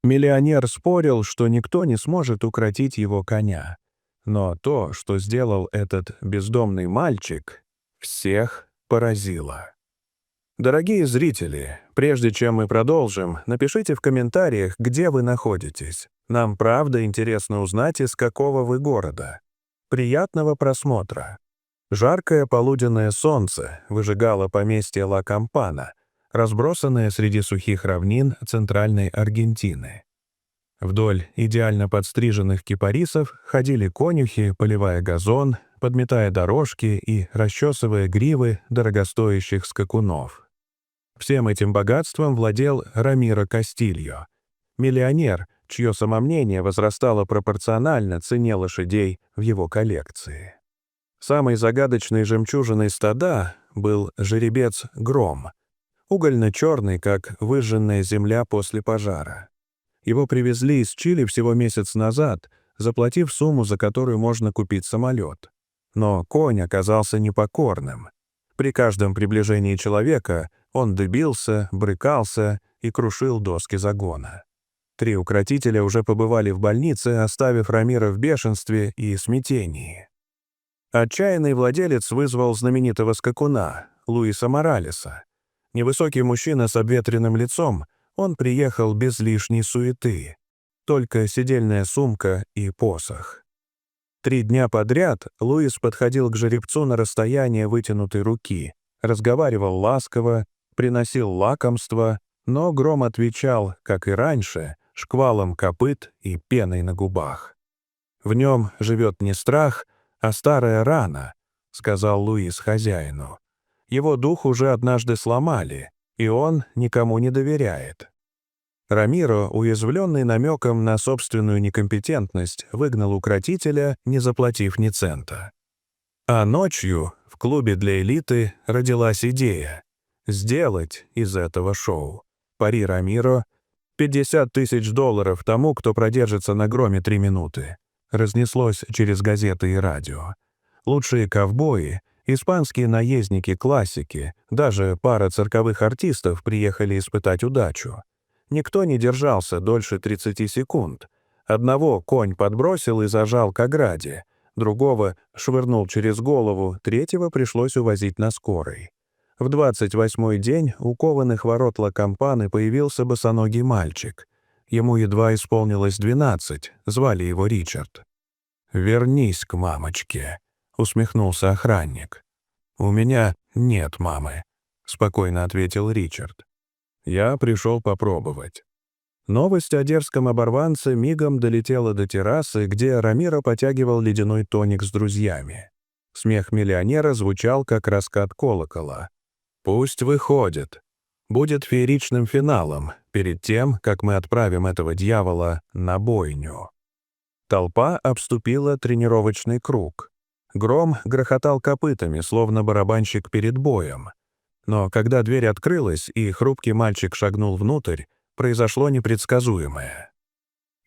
Миллионер спорил, что никто не сможет укротить его коня. Но то, что сделал этот бездомный мальчик, всех поразило. Дорогие зрители, прежде чем мы продолжим, напишите в комментариях, где вы находитесь. Нам правда интересно узнать, из какого вы города. Приятного просмотра. Жаркое полуденное солнце выжигало поместье Ла Кампана, разбросанное среди сухих равнин центральной Аргентины. Вдоль идеально подстриженных кипарисов ходили конюхи, поливая газон, подметая дорожки и расчесывая гривы дорогостоящих скакунов. Всем этим богатством владел Рамиро Кастильо, миллионер, чье самомнение возрастало пропорционально цене лошадей в его коллекции. Самой загадочной жемчужиной стада был жеребец Гром, угольно-черный, как выжженная земля после пожара. Его привезли из Чили всего месяц назад, заплатив сумму, за которую можно купить самолет. Но конь оказался непокорным. При каждом приближении человека он дыбился, брыкался и крушил доски загона. 3 укротителя уже побывали в больнице, оставив Рамиро в бешенстве и смятении. Отчаянный владелец вызвал знаменитого скакуна, Луиса Моралеса. Невысокий мужчина с обветренным лицом, он приехал без лишней суеты. Только седельная сумка и посох. 3 дня подряд Луис подходил к жеребцу на расстояние вытянутой руки, разговаривал ласково, приносил лакомство, но Гром отвечал, как и раньше, шквалом копыт и пеной на губах. «В нем живет не страх, а старая рана», — сказал Луис хозяину. «Его дух уже однажды сломали, и он никому не доверяет». Рамиро, уязвленный намеком на собственную некомпетентность, выгнал укротителя, не заплатив ни цента. А ночью в клубе для элиты родилась идея сделать из этого шоу. Пари Рамиро — $50 000 тому, кто продержится на Громе 3 минуты. Разнеслось через газеты и радио. Лучшие ковбои, испанские наездники-классики, даже пара цирковых артистов приехали испытать удачу. Никто не держался дольше 30 секунд. Одного конь подбросил и зажал к ограде, другого швырнул через голову, третьего пришлось увозить на скорой. В 28-й день у кованых ворот Ла Кампаны появился босоногий мальчик. Ему едва исполнилось 12, звали его Ричард. «Вернись к мамочке», — усмехнулся охранник. «У меня нет мамы», — спокойно ответил Ричард. «Я пришел попробовать». Новость о дерзком оборванце мигом долетела до террасы, где Рамиро потягивал ледяной тоник с друзьями. Смех миллионера звучал, как раскат колокола. «Пусть выходит. Будет фееричным финалом, перед тем, как мы отправим этого дьявола на бойню». Толпа обступила тренировочный круг. Гром грохотал копытами, словно барабанщик перед боем. Но когда дверь открылась и хрупкий мальчик шагнул внутрь, произошло непредсказуемое.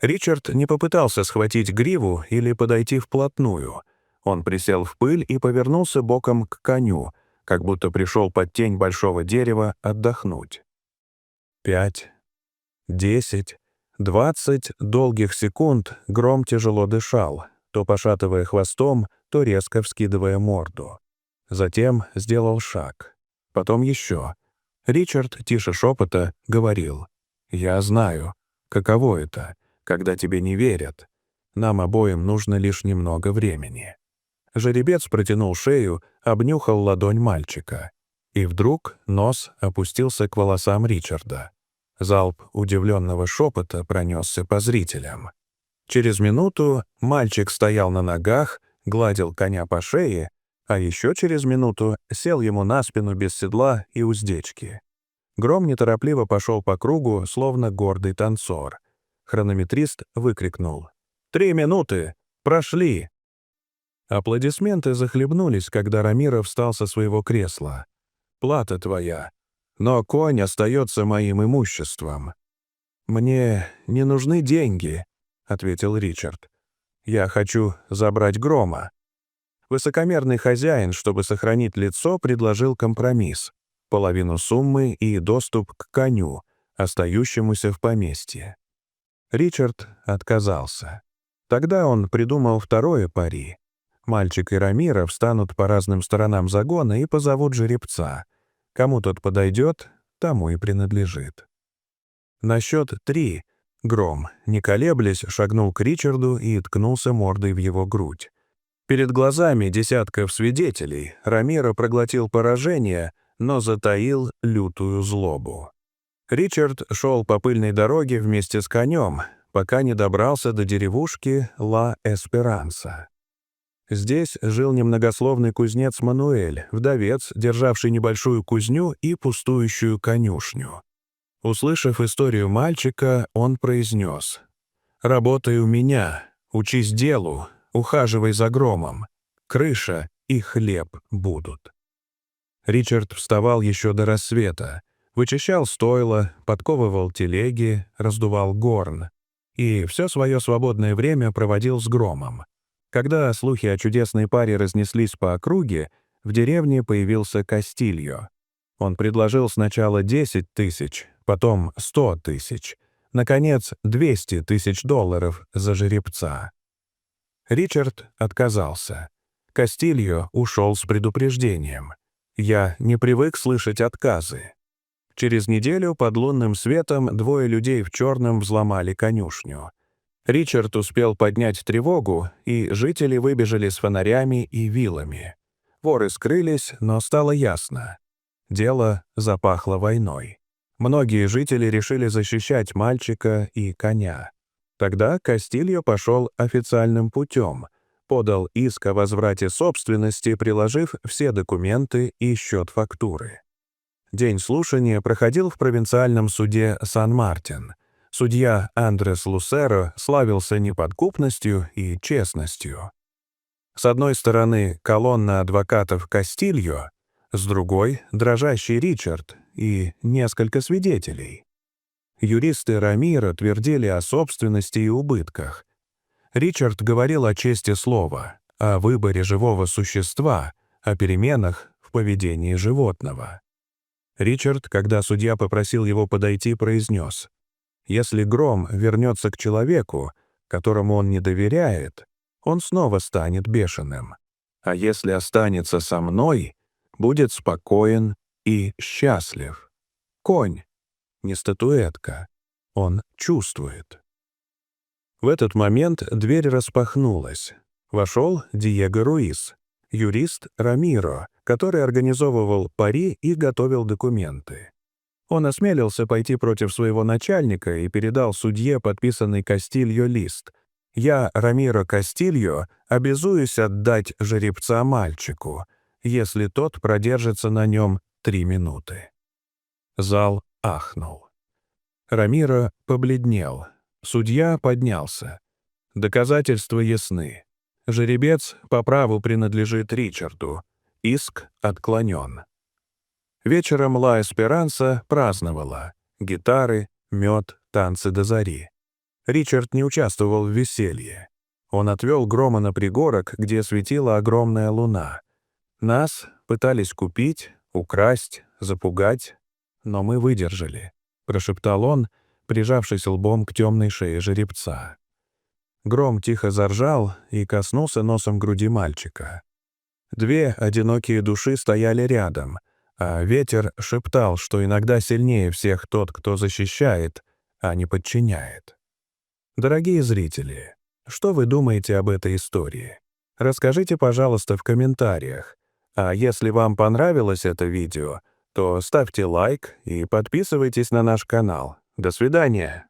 Ричард не попытался схватить гриву или подойти вплотную. Он присел в пыль и повернулся боком к коню, как будто пришел под тень большого дерева отдохнуть. 5, 10, 20 долгих секунд Гром тяжело дышал, то пошатывая хвостом, то резко вскидывая морду. Затем сделал шаг. Потом еще. Ричард тише шепота говорил: «Я знаю, каково это, когда тебе не верят. Нам обоим нужно лишь немного времени». Жеребец протянул шею, обнюхал ладонь мальчика. И вдруг нос опустился к волосам Ричарда. Залп удивленного шепота пронесся по зрителям. Через минуту мальчик стоял на ногах, гладил коня по шее, а еще через минуту сел ему на спину без седла и уздечки. Гром неторопливо пошел по кругу, словно гордый танцор. Хронометрист выкрикнул: «3 минуты! Прошли!» Аплодисменты захлебнулись, когда Рамиро встал со своего кресла. «Плата твоя, но конь остается моим имуществом». «Мне не нужны деньги», — ответил Ричард. «Я хочу забрать Грома». Высокомерный хозяин, чтобы сохранить лицо, предложил компромисс: половину суммы и доступ к коню, остающемуся в поместье. Ричард отказался. Тогда он придумал второе пари. Мальчик и Рамиро встанут по разным сторонам загона и позовут жеребца. Кому тот подойдет, тому и принадлежит. На счет 3 Гром, не колеблясь, шагнул к Ричарду и ткнулся мордой в его грудь. Перед глазами десятков свидетелей Рамиро проглотил поражение, но затаил лютую злобу. Ричард шел по пыльной дороге вместе с конем, пока не добрался до деревушки Ла-Эсперанса. Здесь жил немногословный кузнец Мануэль, вдовец, державший небольшую кузню и пустующую конюшню. Услышав историю мальчика, он произнес: «Работай у меня, учись делу, ухаживай за Громом. Крыша и хлеб будут». Ричард вставал еще до рассвета, вычищал стойла, подковывал телеги, раздувал горн и все свое свободное время проводил с Громом. Когда слухи о чудесной паре разнеслись по округе, в деревне появился Кастильо. Он предложил сначала 10 тысяч, потом 100 тысяч, наконец, 200 тысяч долларов за жеребца. Ричард отказался. Кастильо ушел с предупреждением: «Я не привык слышать отказы». Через неделю под лунным светом двое людей в черном взломали конюшню. Ричард успел поднять тревогу, и жители выбежали с фонарями и вилами. Воры скрылись, но стало ясно. Дело запахло войной. Многие жители решили защищать мальчика и коня. Тогда Кастильо пошел официальным путем, подал иск о возврате собственности, приложив все документы и счет-фактуры. День слушания проходил в провинциальном суде Сан-Мартин. Судья Андрес Лусеро славился неподкупностью и честностью. С одной стороны колонна адвокатов Кастильо, с другой — дрожащий Ричард и несколько свидетелей. Юристы Рамиро твердили о собственности и убытках. Ричард говорил о чести слова, о выборе живого существа, о переменах в поведении животного. Ричард, когда судья попросил его подойти, произнес: «Если Гром вернется к человеку, которому он не доверяет, он снова станет бешеным. А если останется со мной, будет спокоен и счастлив. Конь, не статуэтка, он чувствует». В этот момент дверь распахнулась. Вошел Диего Руис, юрист Рамиро, который организовывал пари и готовил документы. Он осмелился пойти против своего начальника и передал судье подписанный Кастильо лист. «Я, Рамиро Кастильо, обязуюсь отдать жеребца мальчику, если тот продержится на нем 3 минуты». Зал ахнул. Рамиро побледнел. Судья поднялся. Доказательства ясны. Жеребец по праву принадлежит Ричарду. Иск отклонен. Вечером Ла Эсперанса праздновала. Гитары, мед, танцы до зари. Ричард не участвовал в веселье. Он отвел Грома на пригорок, где светила огромная луна. Нас пытались купить, украсть, запугать, но мы выдержали, прошептал он, прижавшись лбом к темной шее жеребца. Гром тихо заржал и коснулся носом груди мальчика. Две одинокие души стояли рядом, а ветер шептал, что иногда сильнее всех тот, кто защищает, а не подчиняет. Дорогие зрители, что вы думаете об этой истории? Расскажите, пожалуйста, в комментариях. А если вам понравилось это видео, то ставьте лайк и подписывайтесь на наш канал. До свидания!